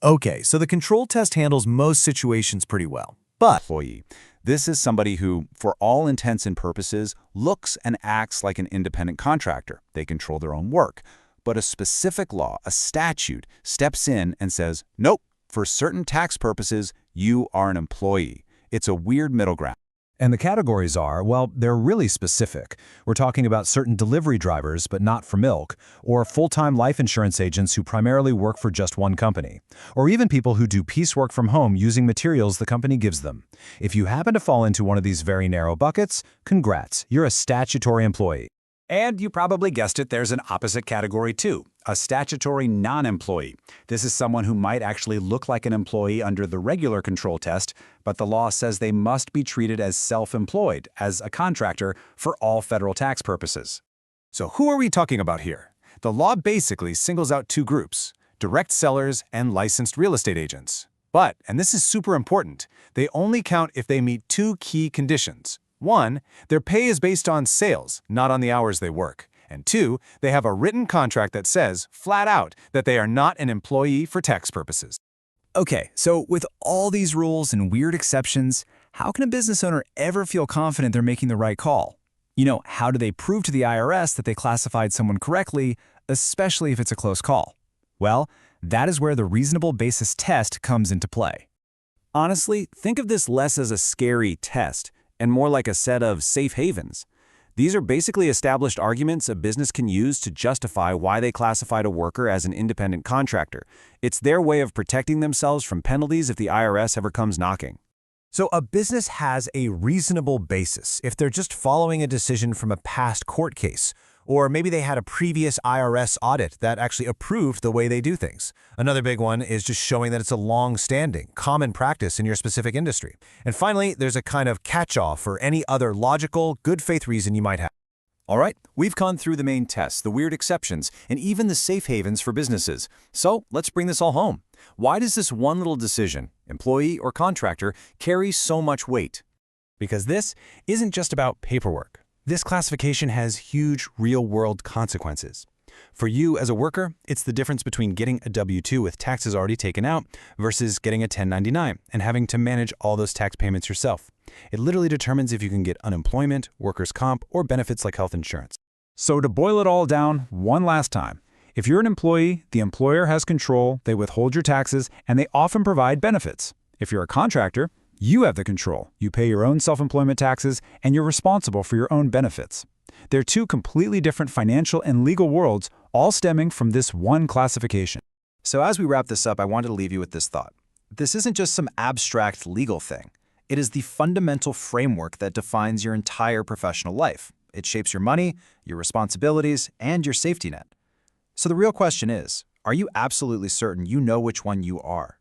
Okay, so the control test handles most situations pretty well. But Employee. This is somebody who, for all intents and purposes, looks and acts like an independent contractor. They control their own work. But a specific law, a statute, steps in and says, nope, for certain tax purposes, you are an employee. It's a weird middle ground. And the categories are, well, they're really specific. We're talking about certain delivery drivers, but not for milk, or full-time life insurance agents who primarily work for just one company, or even people who do piecework from home using materials the company gives them. If you happen to fall into one of these very narrow buckets, congrats, you're a statutory employee. And you probably guessed it, there's an opposite category too, a statutory non-employee. This is someone who might actually look like an employee under the regular control test, but the law says they must be treated as self-employed, as a contractor, for all federal tax purposes. so who are we talking about here? The law basically singles out two groups: direct sellers and licensed real estate agents. But, and this is super important, they only count if they meet two key conditions. One, their pay is based on sales, not on the hours they work. And two, they have a written contract that says, flat out, that they are not an employee for tax purposes. Okay, so with all these rules and weird exceptions, how can a business owner ever feel confident they're making the right call? How do they prove to the IRS that they classified someone correctly, especially if it's a close call? Well, that is where the reasonable basis test comes into play. Honestly, think of this less as a scary test and more like a set of safe havens. These are basically established arguments a business can use to justify why they classified a worker as an independent contractor. It's their way of protecting themselves from penalties if the IRS ever comes knocking. So a business has a reasonable basis if they're just following a decision from a past court case, or maybe they had a previous IRS audit that actually approved the way they do things. Another big one is just showing that it's a long-standing, common practice in your specific industry. And finally, there's a kind of catch-all for any other logical, good faith reason you might have. All right, we've gone through the main tests, the weird exceptions, and even the safe havens for businesses. So let's bring this all home. Why does this one little decision, employee or contractor, carry so much weight? Because this isn't just about paperwork. This classification has huge real-world consequences. For you as a worker, it's the difference between getting a W-2 with taxes already taken out versus getting a 1099 and having to manage all those tax payments yourself. It literally determines if you can get unemployment, workers' comp, or benefits like health insurance. So to boil it all down one last time, if you're an employee, the employer has control, they withhold your taxes, and they often provide benefits. If you're a contractor, you have the control. You pay your own self-employment taxes, and you're responsible for your own benefits. They're two completely different financial and legal worlds, all stemming from this one classification. So as we wrap this up, I wanted to leave you with this thought. This isn't just some abstract legal thing. It is the fundamental framework that defines your entire professional life. It shapes your money, your responsibilities, and your safety net. So the real question is, are you absolutely certain you know which one you are?